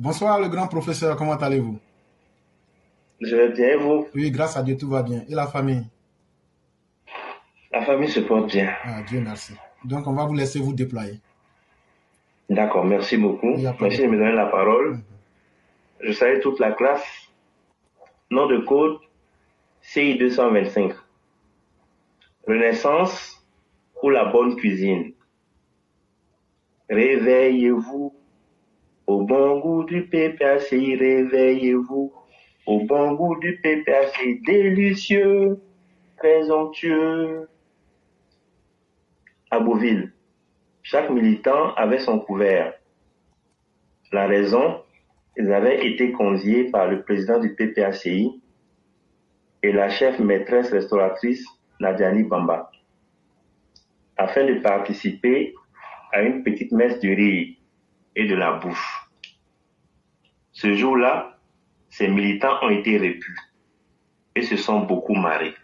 Bonsoir le grand professeur, comment allez-vous? Je vais bien, et vous? Oui, grâce à Dieu, tout va bien. Et la famille? La famille se porte bien. Ah, Dieu merci. Donc, on va vous laisser vous déployer. D'accord, merci Il beaucoup. n'y a pas de Merci de me problème. donner la parole. Je salue toute la classe. Nom de code CI 225. Renaissance pour la bonne cuisine. Réveillez-vous au bon goût du PPACI. Réveillez-vous au bon goût du PPACI. Délicieux, très onctueux. À Beauville, chaque militant avait son couvert. La raison, ils avaient été conviés par le président du PPACI et la chef maîtresse restauratrice Nadiani Bamba afin de participer à une petite messe du riz et de la bouffe. Ce jour-là, ces militants ont été repus et se sont beaucoup marrés.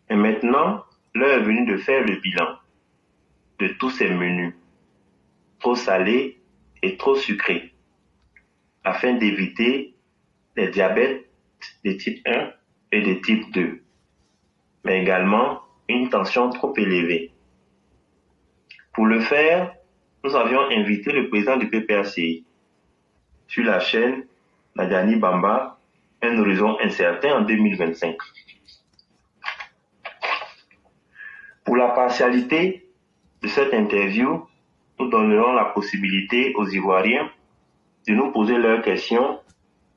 Et maintenant, l'heure est venue de faire le bilan de tous ces menus, trop salés et trop sucrés, afin d'éviter les diabètes de type 1 et de type 2, mais également une tension trop élevée. Pour le faire, nous avions invité le président du PPACI sur la chaîne Nadiani Bamba, un horizon incertain en 2025. Pour la partialité de cette interview, nous donnerons la possibilité aux Ivoiriens de nous poser leurs questions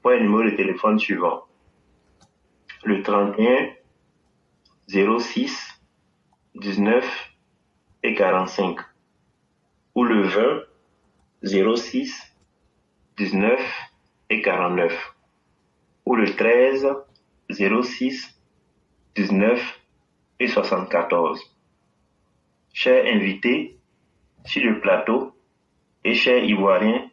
pour un numéro de téléphone suivant. Le 31 06 19 et 45 ou le 20 06 19 et 49 ou le 13 06 19 et 74. Chers invités sur le plateau et chers Ivoiriens,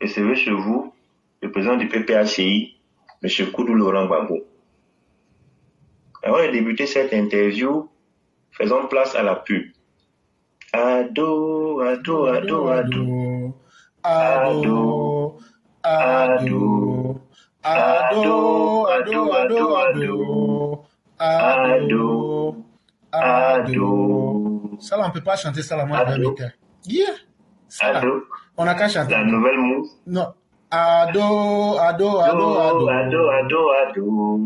recevez chez vous le président du PPACI, M. Koudou Laurent Gbagbo. Avant de débuter cette interview, faisons place à la pub. Ado, ado, ado, ado. Ado, ado. Ado, ado, ado, ado. Ado, ado. Ça là, on ne peut pas chanter ça là, moi je vais me taire. Yeah. Ça là, Ado, on n'a qu'à chanter. la nouvelle mousse. Non. Ado, ado, ado, ado. Ado, ado, ado.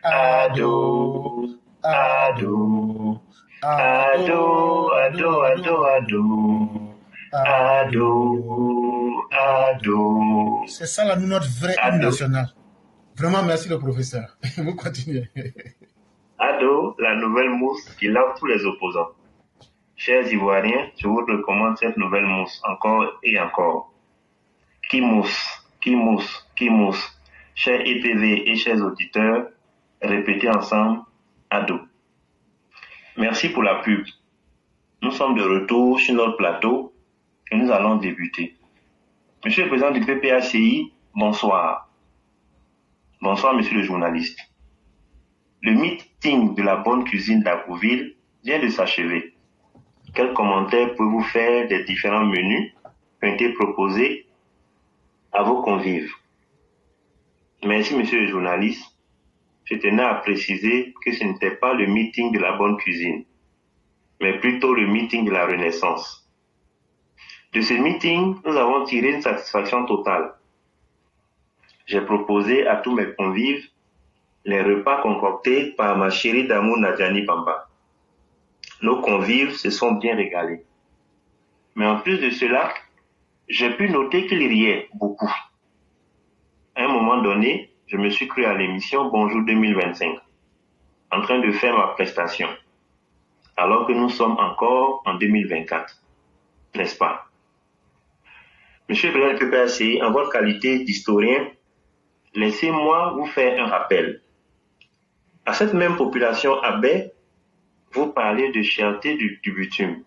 Ado, ado. Ado, ado, ado, ado. Ado, ado. C'est ça là, nous, notre vrai hymne national. Vraiment, merci le professeur. Vous continuez. Ado, la nouvelle mousse qui lave tous les opposants. Chers Ivoiriens, je vous recommande cette nouvelle mousse encore et encore. Qui mousse, qui mousse, qui mousse. Chers EPV et chers auditeurs, répétez ensemble, Ado. Merci pour la pub. Nous sommes de retour sur notre plateau et nous allons débuter. Monsieur le président du PPACI, bonsoir. Bonsoir, monsieur le journaliste. Le meeting de la bonne cuisine d'Agouville vient de s'achever. Quels commentaires pouvez-vous faire des différents menus qui ont été proposés à vos convives? Merci, monsieur le journaliste. Je tenais à préciser que ce n'était pas le meeting de la bonne cuisine, mais plutôt le meeting de la Renaissance. De ce meeting, nous avons tiré une satisfaction totale. J'ai proposé à tous mes convives les repas concoctés par ma chérie d'amour Nadiani Bamba. Nos convives se sont bien régalés. Mais en plus de cela, j'ai pu noter qu'ils riaient beaucoup. À un moment donné, je me suis cru à l'émission Bonjour 2025, en train de faire ma prestation, alors que nous sommes encore en 2024, n'est-ce pas? Monsieur le président du PPACI, en votre qualité d'historien, laissez-moi vous faire un rappel. À cette même population abbé, vous parlez de cherté du bitume.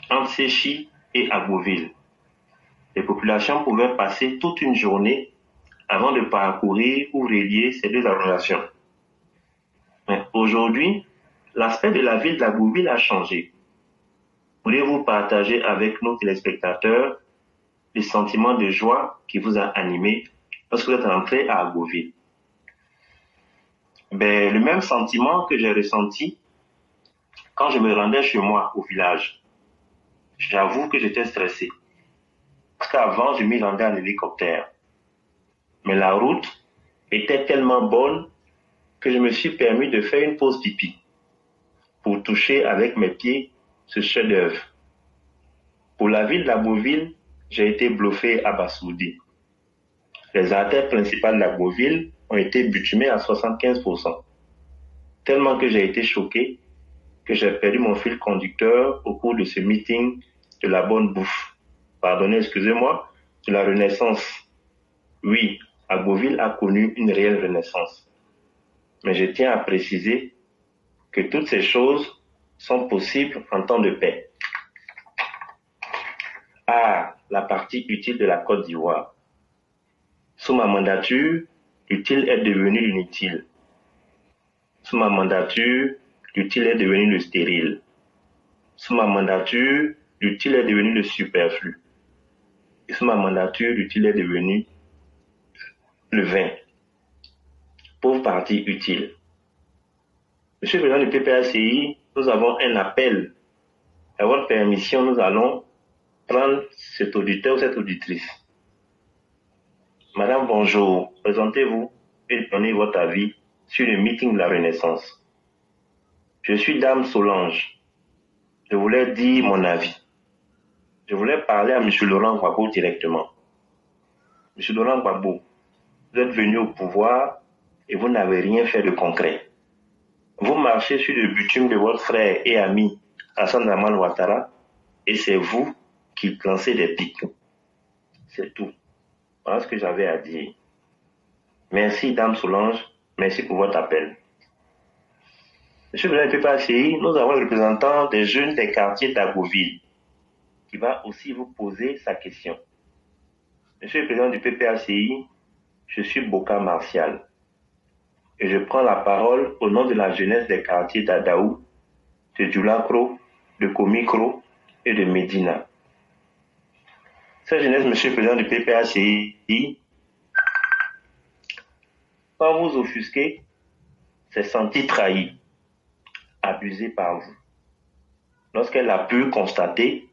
Entre Séchy et Agouville, les populations pouvaient passer toute une journée avant de parcourir ou relier ces deux agglomérations. Mais aujourd'hui, l'aspect de la ville d'Agouville a changé. Pourriez-vous partager avec nos téléspectateurs le sentiment de joie qui vous a animé lorsque vous êtes entré à Agboville? Le même sentiment que j'ai ressenti quand je me rendais chez moi au village. J'avoue que j'étais stressé. Parce qu'avant, je m'y rendais en hélicoptère. Mais la route était tellement bonne que je me suis permis de faire une pause pipi pour toucher avec mes pieds ce chef-d'œuvre. Pour la ville d'Agboville, j'ai été bluffé, abasourdi. Les artères principales d'Agboville ont été bitumées à 75%. Tellement que j'ai été choqué que j'ai perdu mon fil conducteur au cours de ce meeting de la bonne bouffe. Pardonnez, excusez-moi, de la renaissance. Oui, Agboville a connu une réelle renaissance. Mais je tiens à préciser que toutes ces choses sont possibles en temps de paix. Ah, la partie utile de la Côte d'Ivoire. Sous ma mandature, l'utile est devenu l'inutile. Sous ma mandature, l'utile est devenu le stérile. Sous ma mandature, l'utile est devenu le superflu. Et sous ma mandature, l'utile est devenu le vin. Pauvre partie utile. Monsieur le président du PPACI, nous avons un appel. À votre permission, nous allons prendre cet auditeur ou cette auditrice. Madame, bonjour. Présentez-vous et donnez votre avis sur le meeting de la Renaissance. Je suis Dame Solange. Je voulais dire mon avis. Je voulais parler à M. Laurent Gbagbo directement. M. Laurent Gbagbo, vous êtes venu au pouvoir et vous n'avez rien fait de concret. Vous marchez sur le bitume de votre frère et ami Alassane Dramane Ouattara et c'est vous qui lancez des pics. C'est tout. Voilà ce que j'avais à dire. Merci, Dame Solange. Merci pour votre appel. Monsieur le président du PPACI, nous avons le représentant des jeunes des quartiers d'Agboville qui va aussi vous poser sa question. Monsieur le président du PPACI, je suis Boka Martial et je prends la parole au nom de la jeunesse des quartiers d'Adaou, de Djoulakro, de Komikro et de Médina. Cette jeunesse, monsieur le président du PPACI, sans vous offusquer, s'est sentie trahie, abusée par vous, lorsqu'elle a pu constater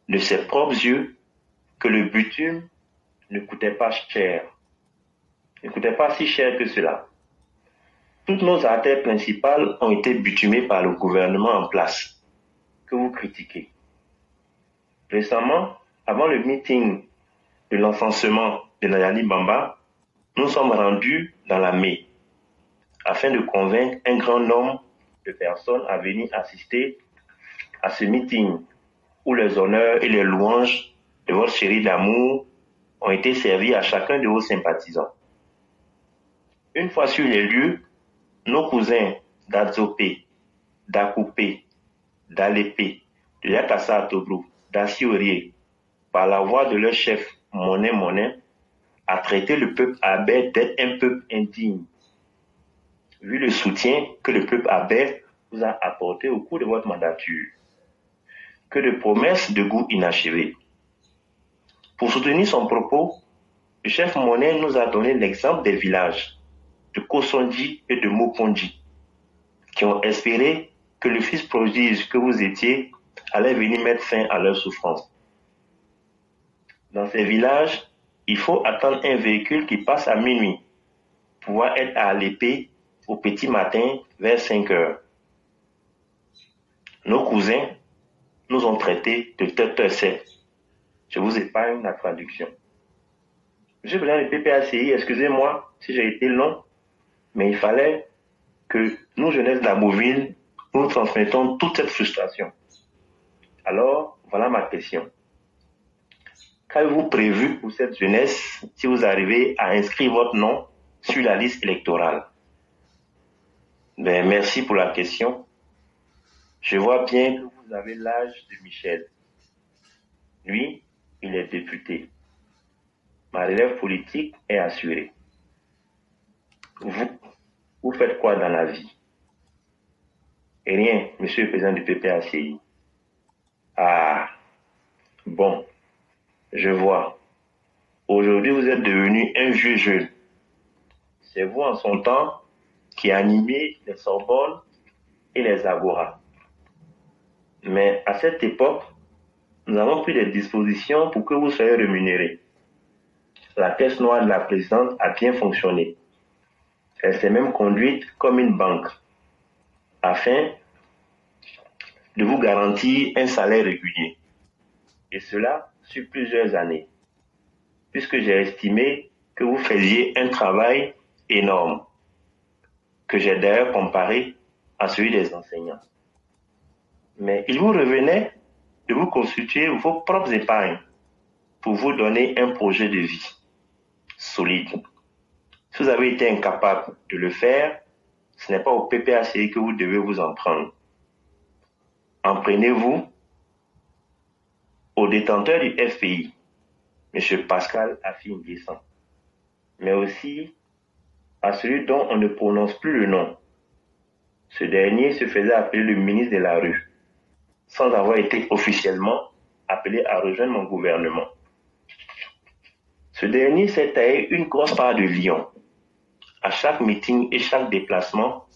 de ses propres yeux que le bitume ne coûtait pas cher, ne coûtait pas si cher que cela. Toutes nos artères principales ont été bitumées par le gouvernement en place, que vous critiquez. Récemment, avant le meeting de l'encensement de Nayani Bamba, nous sommes rendus dans la Mée, afin de convaincre un grand nombre de personnes à venir assister à ce meeting où les honneurs et les louanges de votre chérie d'amour ont été servis à chacun de vos sympathisants. Une fois sur les lieux, nos cousins d'Adzopé, d'Akoupé, d'Alépé, de Yakassa Tobrou, d'Assiorié, par la voix de leur chef Monet, a traité le peuple abé d'être un peuple indigne, vu le soutien que le peuple abé vous a apporté au cours de votre mandature. Que de promesses de goût inachevées. Pour soutenir son propos, le chef Monet nous a donné l'exemple des villages de Kosondi et de Mokondi qui ont espéré que le fils prodige que vous étiez allait venir mettre fin à leur souffrance. Dans ces villages, il faut attendre un véhicule qui passe à minuit, pouvoir être à l'épée au petit matin vers 5 heures. Nos cousins nous ont traités de tête. Je vous épargne la traduction. Monsieur le président du PPACI, excusez-moi si j'ai été long, mais il fallait que nous, jeunesse d'Agboville, nous transmettons toute cette frustration. Alors, voilà ma question. Qu'avez-vous prévu pour cette jeunesse si vous arrivez à inscrire votre nom sur la liste électorale? Merci pour la question. Je vois bien que vous avez l'âge de Michel. Lui, il est député. Ma relève politique est assurée. Vous faites quoi dans la vie? Et rien, monsieur le président du PPACI. Ah, bon, je vois. Aujourd'hui, vous êtes devenu un vieux jeune. C'est vous, en son temps, qui animez les Sorbonnes et les Agora. Mais à cette époque, nous avons pris des dispositions pour que vous soyez rémunérés. La caisse noire de la présidente a bien fonctionné. Elle s'est même conduite comme une banque, afin de vous garantir un salaire régulier. Et cela sur plusieurs années, puisque j'ai estimé que vous faisiez un travail énorme, que j'ai d'ailleurs comparé à celui des enseignants. Mais il vous revenait de vous constituer vos propres épargnes pour vous donner un projet de vie solide. Si vous avez été incapable de le faire, ce n'est pas au PPACI que vous devez vous en prendre. Emprenez-vous au détenteur du FPI, M. Pascal Affi-N'Guessan, mais aussi à celui dont on ne prononce plus le nom. Ce dernier se faisait appeler le ministre de la rue, sans avoir été officiellement appelé à rejoindre mon gouvernement. Ce dernier s'est taillé une grosse part de lion. À chaque meeting et chaque déplacement,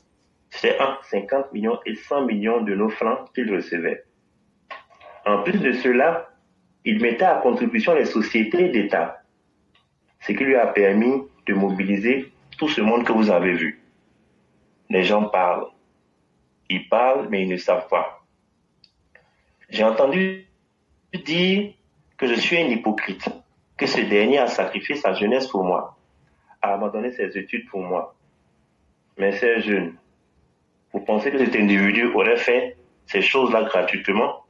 c'était entre 50 millions et 100 millions de nos francs qu'il recevait. En plus de cela, il mettait à contribution les sociétés d'État, ce qui lui a permis de mobiliser tout ce monde que vous avez vu. Les gens parlent. Ils parlent, mais ils ne savent pas. J'ai entendu dire que je suis un hypocrite, que ce dernier a sacrifié sa jeunesse pour moi, a abandonné ses études pour moi. Mais c'est jeune. Vous pensez que cet individu aurait fait ces choses-là gratuitement?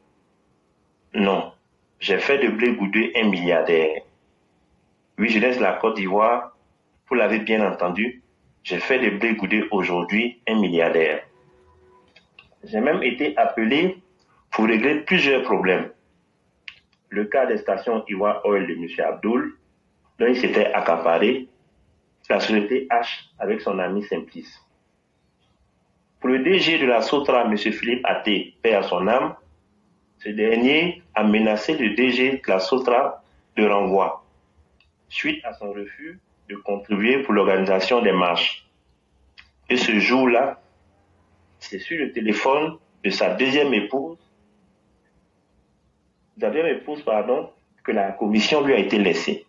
Non. J'ai fait de Blé Goudé un milliardaire. Oui, je laisse la Côte d'Ivoire. Vous l'avez bien entendu. J'ai fait de Blé Goudé aujourd'hui un milliardaire. J'ai même été appelé pour régler plusieurs problèmes. Le cas des stations Iwa Oil de M. Abdoul, dont il s'était accaparé, la société H avec son ami Simplice. Pour le DG de la Sotra, M. Philippe Até, paix à son âme, ce dernier a menacé le DG de la Sotra de renvoi, suite à son refus de contribuer pour l'organisation des marches. Et ce jour-là, c'est sur le téléphone de sa deuxième épouse, que la commission lui a été laissée.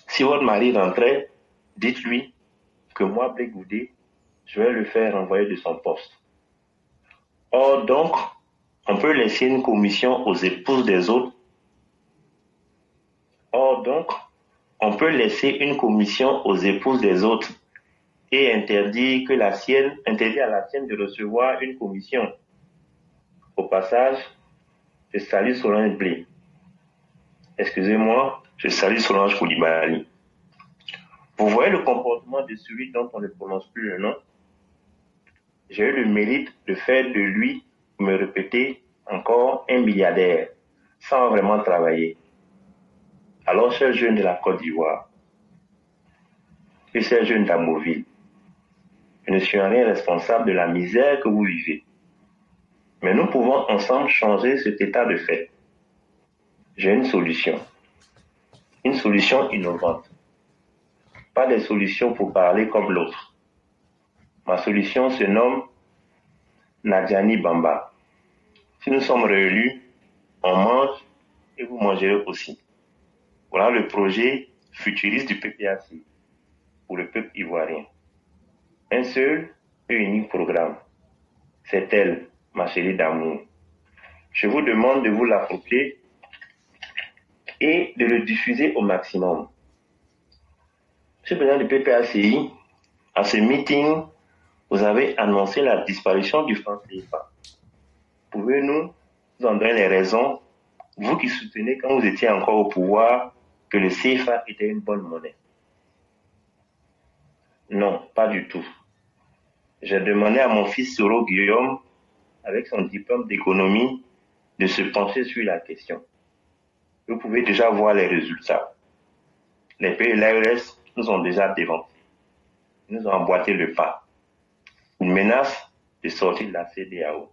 Si votre mari rentrait, dites-lui que moi, Blé Goudé, je vais le faire renvoyer de son poste. Or donc, on peut laisser une commission aux épouses des autres. Et interdire à la sienne de recevoir une commission. Au passage, je salue Solange Blé. Excusez-moi, je salue Solange Koulibaly. Vous voyez le comportement de celui dont on ne prononce plus le nom? J'ai eu le mérite de faire de lui, vous me répétez, encore un milliardaire, sans vraiment travailler. Alors, chers jeunes de la Côte d'Ivoire, et chers jeunes d'Amoville, je ne suis en rien responsable de la misère que vous vivez. Mais nous pouvons ensemble changer cet état de fait. J'ai une solution innovante. Pas des solutions pour parler comme l'autre. Ma solution se nomme Nadjani Bamba. Si nous sommes réélus, on mange et vous mangerez aussi. Voilà le projet futuriste du PPACI pour le peuple ivoirien. Un seul et unique programme. C'est elle, ma chérie d'amour. Je vous demande de vous l'approprier et de le diffuser au maximum. Monsieur le président du PPACI, à ce meeting, vous avez annoncé la disparition du franc CFA. Pouvez-nous nous en donner les raisons, vous qui soutenez quand vous étiez encore au pouvoir que le CFA était une bonne monnaie? Non, pas du tout. J'ai demandé à mon fils Soro Guillaume, avec son diplôme d'économie, de se pencher sur la question. Vous pouvez déjà voir les résultats. Les pays de l'ARS nous ont déjà déventés. Ils nous ont emboîté le pas. Une menace de sortie de la CEDEAO.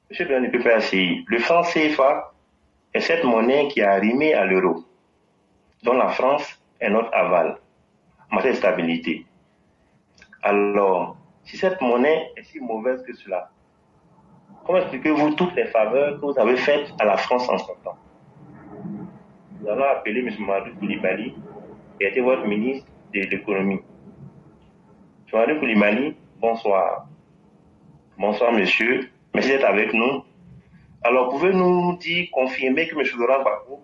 Monsieur le président du PPACI, le franc CFA est cette monnaie qui a arrimé à l'euro dont la France est notre aval en matière de stabilité. Alors, si cette monnaie est si mauvaise que cela, comment expliquez-vous toutes les faveurs que vous avez faites à la France en son temps? Nous allons appeler M. Mamadou Koulibaly, qui a été votre ministre de l'économie. M. Mamadou Koulibaly, bonsoir. Bonsoir, monsieur. Merci d'être avec nous. Alors, pouvez-vous nous dire, confirmer que M. Laurent Gbagbo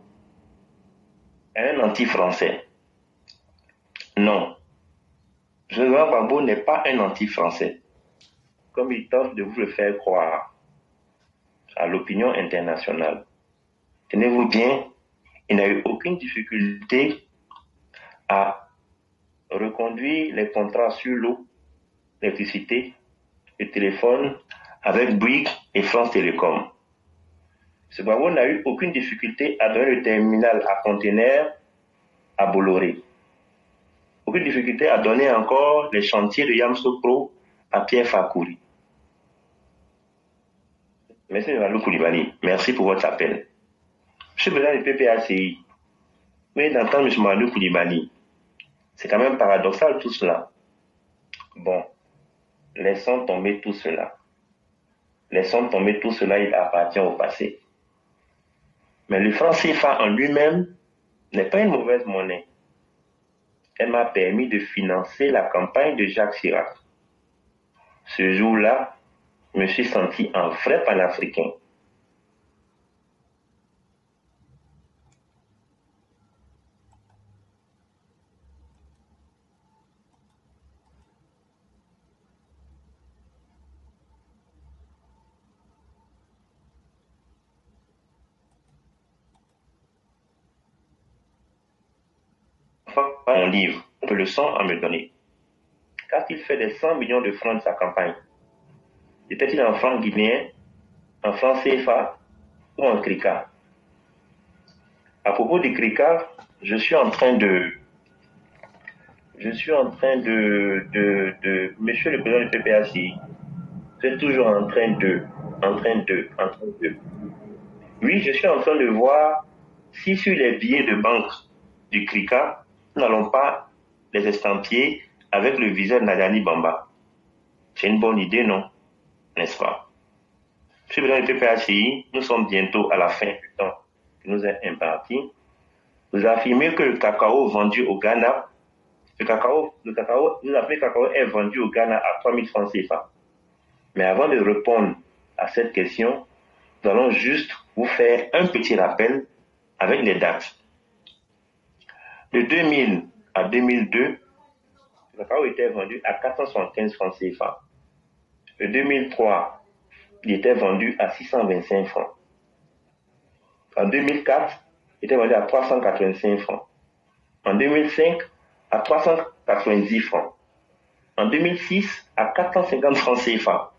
est un anti-français? Non. M. Laurent Gbagbo n'est pas un anti-français, comme il tente de vous le faire croire à l'opinion internationale. Tenez-vous bien, il n'a eu aucune difficulté à reconduire les contrats sur l'eau, l'électricité, le téléphone avec Bouygues et France Télécom. Ce Gbagbo n'a eu aucune difficulté à donner le terminal à conteneurs à Bolloré. Aucune difficulté à donner encore les chantiers de Yamoussoukro à Pierre Fakouri. Merci, M. Koulibaly. Merci pour votre appel. Je suis président du PPACI. Mais d'entendre M. Mamadou Koulibaly, c'est quand même paradoxal tout cela. Bon, laissons tomber tout cela. Laissons tomber tout cela, il appartient au passé. Mais le franc CFA en lui-même n'est pas une mauvaise monnaie. Elle m'a permis de financer la campagne de Jacques Chirac. Ce jour-là, je me suis senti un vrai panafricain. Un livre, que le sang à me donner. Car il fait des 100 millions de francs de sa campagne. Était-il en francs guinéens, en francs CFA ou en CRICA? À propos du CRICA, je suis en train de, monsieur le président du PPACI, vous êtes toujours en train de. Oui, je suis en train de voir si sur les billets de banque du CRICA, nous n'allons pas les estampiller avec le viseur de Nadani Bamba. C'est une bonne idée, non? N'est-ce pas? Monsieur le président du PPACI, nous sommes bientôt à la fin du temps qui nous est imparti. Vous affirmez que le cacao vendu au Ghana, nous affirmons que le cacao est vendu au Ghana à 3 000 francs CFA. Mais avant de répondre à cette question, nous allons juste vous faire un petit rappel avec les dates. De 2000 à 2002, le cacao était vendu à 475 francs CFA. De 2003, il était vendu à 625 francs. En 2004, il était vendu à 385 francs. En 2005, à 390 francs. En 2006, à 450 francs CFA.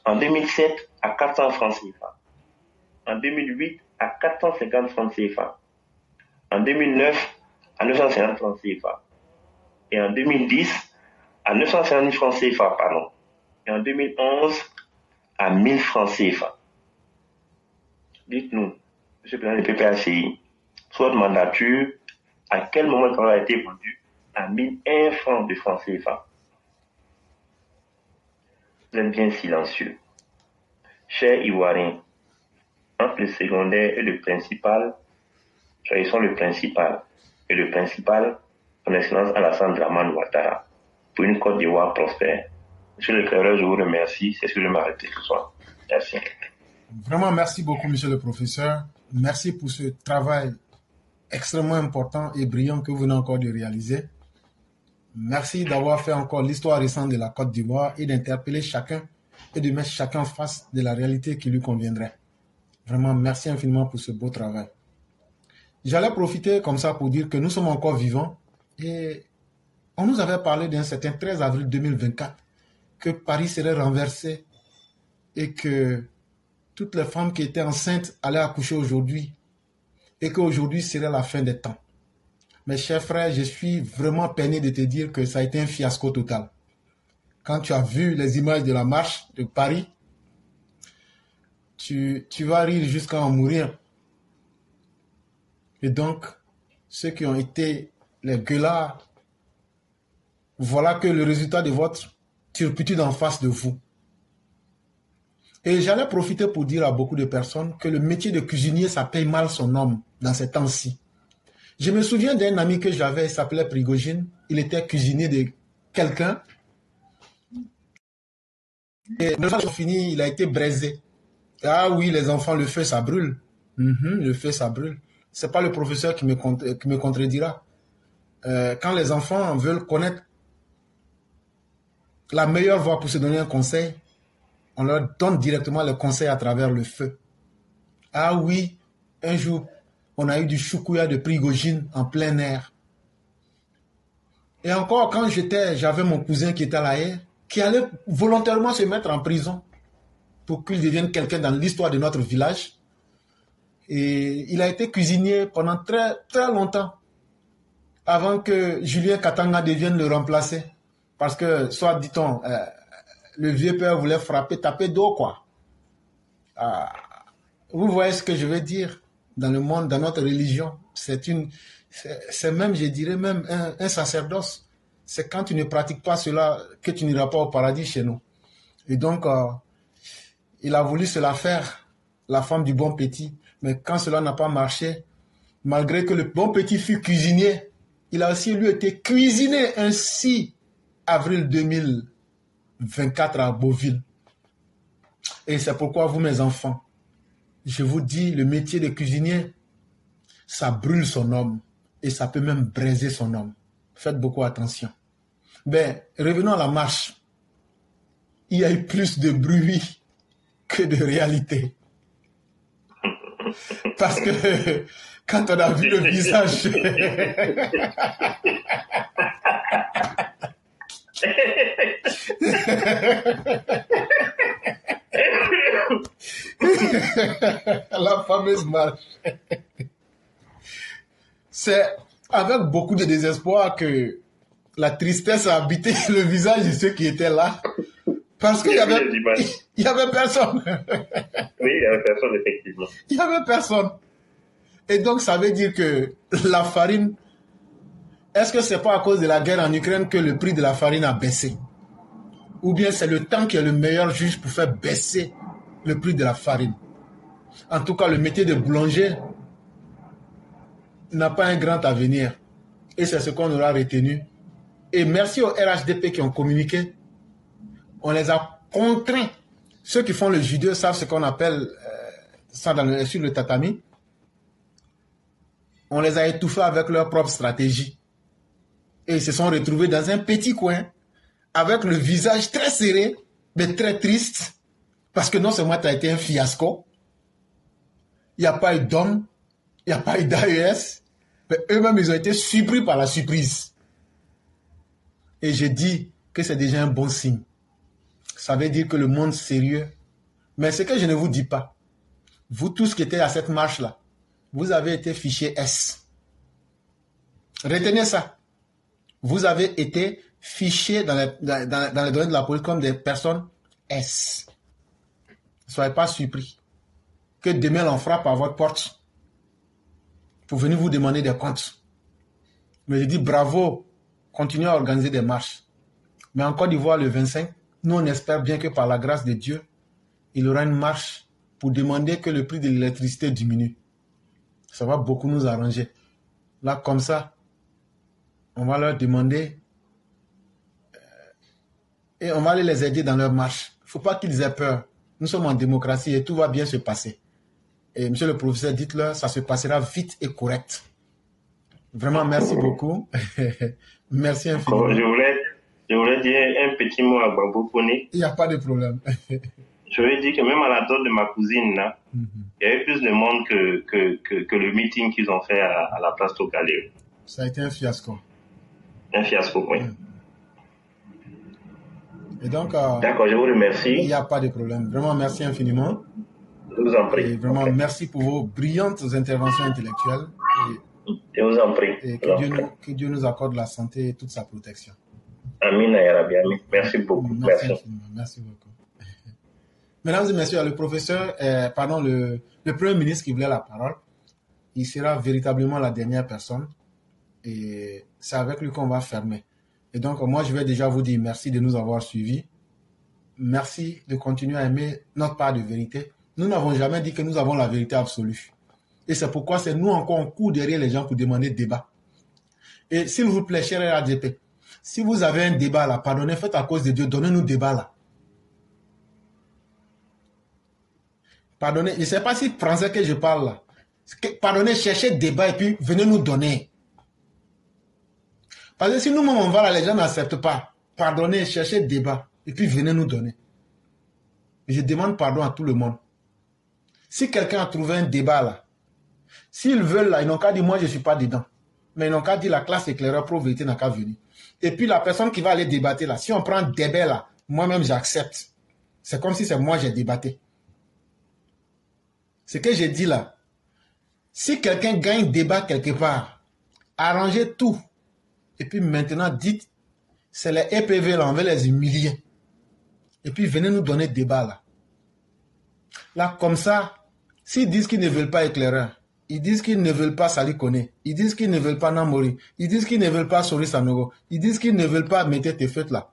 En 2007, à 400 francs CFA. En 2008, à 450 francs CFA. En 2009, à 950 francs CFA. Et en 2010, à 950 francs CFA, pardon. Et en 2011, à 1000 francs CFA. Dites-nous, monsieur le président du PPACI, sous votre mandature, à quel moment le cacao a été vendu à 1001 francs de francs CFA? Vous êtes bien silencieux. Chers Ivoiriens, entre le secondaire et le principal, choisissons le principal. Et le principal, son excellence Alassane Dramane Ouattara, pour une Côte d'Ivoire prospère. Monsieur le Créateur, je vous remercie. C'est ce que je m'arrête ce soir. Merci. Vraiment, merci beaucoup, monsieur le professeur. Merci pour ce travail extrêmement important et brillant que vous venez encore de réaliser. Merci d'avoir fait encore l'histoire récente de la Côte d'Ivoire et d'interpeller chacun et de mettre chacun face de la réalité qui lui conviendrait. Vraiment, merci infiniment pour ce beau travail. J'allais profiter comme ça pour dire que nous sommes encore vivants et on nous avait parlé d'un certain 13 avril 2024 que Paris serait renversé et que toutes les femmes qui étaient enceintes allaient accoucher aujourd'hui et qu'aujourd'hui serait la fin des temps. Mes chers frères, je suis vraiment peiné de te dire que ça a été un fiasco total. Quand tu as vu les images de la marche de Paris, tu vas rire jusqu'à en mourir. Et donc, ceux qui ont été les gueulards, voilà que le résultat de votre turpitude en face de vous. Et j'allais profiter pour dire à beaucoup de personnes que le métier de cuisinier, ça paye mal son homme dans ces temps-ci. Je me souviens d'un ami que j'avais, il s'appelait Prigogine. Il était cuisinier de quelqu'un. Et le jour fini, il a été braisé. Ah oui, les enfants, le feu, ça brûle. Le feu, ça brûle. C'est pas le professeur qui me contredira. Quand les enfants veulent connaître la meilleure voie pour se donner un conseil, on leur donne directement le conseil à travers le feu. Ah oui, un jour, on a eu du choukouya de Prigogine en plein air. Et encore, quand j'avais mon cousin qui était à La Haye, qui allait volontairement se mettre en prison pour qu'il devienne quelqu'un dans l'histoire de notre village. Et il a été cuisinier pendant très, très longtemps, avant que Julien Katanga devienne le remplacer. Parce que, soit dit-on, le vieux père voulait frapper, taper d'eau, quoi. Vous voyez ce que je veux dire dans le monde, dans notre religion. C'est même, je dirais même, un sacerdoce. C'est quand tu ne pratiques pas cela que tu n'iras pas au paradis chez nous. Et donc, il a voulu se la faire, la femme du bon petit. Mais quand cela n'a pas marché, malgré que le bon petit fut cuisinier, il a aussi, lui, été cuisiné un 6 avril 2024 à Beauville. Et c'est pourquoi vous, mes enfants, je vous dis, le métier de cuisinier, ça brûle son homme et ça peut même braiser son homme. Faites beaucoup attention. Ben, revenons à la marche. Il y a eu plus de bruit que de réalité. Parce que quand on a vu le visage... la fameuse marche. C'est avec beaucoup de désespoir que la tristesse a habité le visage de ceux qui étaient là. Parce qu'il y avait personne. Oui, il y avait personne, effectivement. Il y avait personne. Et donc, ça veut dire que la farine, est-ce que c'est pas à cause de la guerre en Ukraine que le prix de la farine a baissé? Ou bien c'est le temps qui est le meilleur juge pour faire baisser le prix de la farine? En tout cas, le métier de boulanger n'a pas un grand avenir. Et c'est ce qu'on aura retenu. Et merci aux RHDP qui ont communiqué. On les a contraints. Ceux qui font le judo savent ce qu'on appelle ça sur le tatami. On les a étouffés avec leur propre stratégie. Et ils se sont retrouvés dans un petit coin avec le visage très serré, mais très triste. Parce que non seulement tu as été un fiasco, il n'y a pas eu d'homme, il n'y a pas eu d'AES, mais eux-mêmes, ils ont été surpris par la surprise. Et je dis que c'est déjà un bon signe. Ça veut dire que le monde sérieux. Mais ce que je ne vous dis pas, vous tous qui étiez à cette marche-là, vous avez été fichés S. Retenez ça. Vous avez été fichés dans les données de la police comme des personnes S. Ne soyez pas surpris que demain on frappe à votre porte pour venir vous demander des comptes. Mais je dis bravo, continuez à organiser des marches. Mais en Côte d'Ivoire, le 25, nous on espère bien que par la grâce de Dieu, il y aura une marche pour demander que le prix de l'électricité diminue. Ça va beaucoup nous arranger. Là, comme ça, on va leur demander et on va aller les aider dans leur marche. Il ne faut pas qu'ils aient peur. Nous sommes en démocratie et tout va bien se passer. Et monsieur le professeur, dites-leur, ça se passera vite et correct. Vraiment, merci beaucoup. Merci infiniment. Je voulais dire un petit mot à Babou Poni. Il n'y a pas de problème. Je veux dire que même à la dot de ma cousine, là, il y avait plus de monde que le meeting qu'ils ont fait à la place Togalé. Ça a été un fiasco. Un fiasco, oui. Et donc, d'accord, je vous remercie. Il n'y a pas de problème. Vraiment, merci infiniment. Je vous en prie. Et vraiment, merci pour vos brillantes interventions intellectuelles. Je vous en prie. Et que Dieu nous accorde la santé et toute sa protection. Amin, Ayarabi, amin. Merci beaucoup. Merci infiniment. Merci beaucoup. Mesdames et messieurs, le professeur, le Premier ministre qui voulait la parole, il sera véritablement la dernière personne. Et c'est avec lui qu'on va fermer. Et donc, moi, je vais déjà vous dire merci de nous avoir suivis. Merci de continuer à aimer notre part de vérité. Nous n'avons jamais dit que nous avons la vérité absolue. Et c'est pourquoi c'est nous encore on court derrière les gens pour demander débat. Et s'il vous plaît, cher RADP, si vous avez un débat là, pardonnez, faites à cause de Dieu, donnez-nous débat là. Pardonnez, je ne sais pas si français que je parle là. Pardonnez, cherchez débat et puis venez nous donner. Parce que si nous-mêmes on va là, les gens n'acceptent pas. Pardonnez, cherchez débat et puis venez nous donner. Je demande pardon à tout le monde. Si quelqu'un a trouvé un débat là, s'ils veulent là, ils n'ont qu'à dire moi je ne suis pas dedans. Mais ils n'ont qu'à dire la classe éclaireur pro-vérité n'a qu'à venir. Et puis la personne qui va aller débattre là, si on prend débat là, moi-même j'accepte. C'est comme si c'est moi j'ai débatté. Ce que j'ai dit là, si quelqu'un gagne débat quelque part, arrangez tout. Et puis maintenant dites, c'est les EPV là, on veut les humilier. Et puis venez nous donner débat là. Là comme ça, s'ils disent qu'ils ne veulent pas éclaireur, ils disent qu'ils ne veulent pas Sali Kone, ils disent qu'ils ne veulent pas Namori, ils disent qu'ils ne veulent pas Sori Sanogo, ils disent qu'ils ne veulent pas mettre tes fêtes là.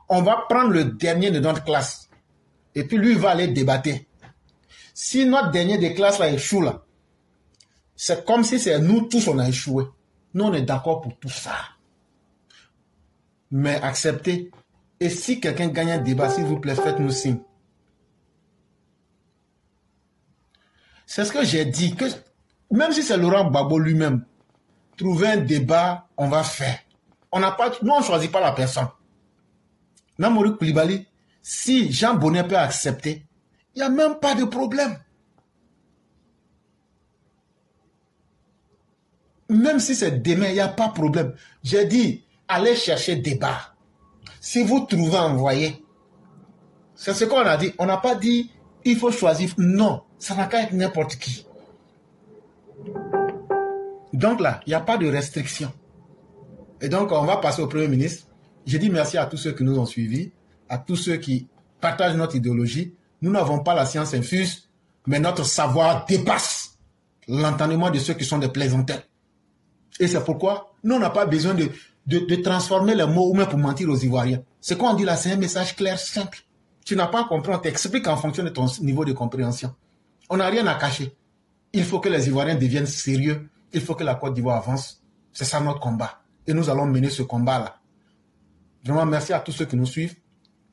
On va prendre le dernier de notre classe. Et puis lui va aller débattre. Si notre dernier de classe là échoue là, c'est comme si c'est nous tous on a échoué. Nous on est d'accord pour tout ça. Mais acceptez. Et si quelqu'un gagne un débat, s'il vous plaît, faites-nous signe. C'est ce que j'ai dit, que même si c'est Laurent Gbagbo lui-même, trouver un débat, on va faire. Nous, on ne choisit pas la personne. Namori Koulibaly, si Jean Bonnet peut accepter, il n'y a même pas de problème. Même si c'est demain, il n'y a pas de problème. J'ai dit, allez chercher débat. Si vous trouvez, envoyez. C'est ce qu'on a dit. On n'a pas dit, il faut choisir. Non, ça n'a qu'à être n'importe qui. Donc là, il n'y a pas de restriction. Et donc, on va passer au Premier ministre. Je dis merci à tous ceux qui nous ont suivis, à tous ceux qui partagent notre idéologie. Nous n'avons pas la science infuse, mais notre savoir dépasse l'entendement de ceux qui sont des plaisantins. Et c'est pourquoi nous, on n'a pas besoin de transformer les mots ou même pour mentir aux Ivoiriens. Ce qu'on dit là, c'est un message clair, simple. Tu n'as pas compris, on t'explique en fonction de ton niveau de compréhension. On n'a rien à cacher. Il faut que les Ivoiriens deviennent sérieux. Il faut que la Côte d'Ivoire avance. C'est ça notre combat. Et nous allons mener ce combat-là. Vraiment, merci à tous ceux qui nous suivent.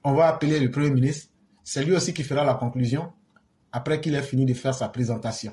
On va appeler le Premier ministre. C'est lui aussi qui fera la conclusion après qu'il ait fini de faire sa présentation.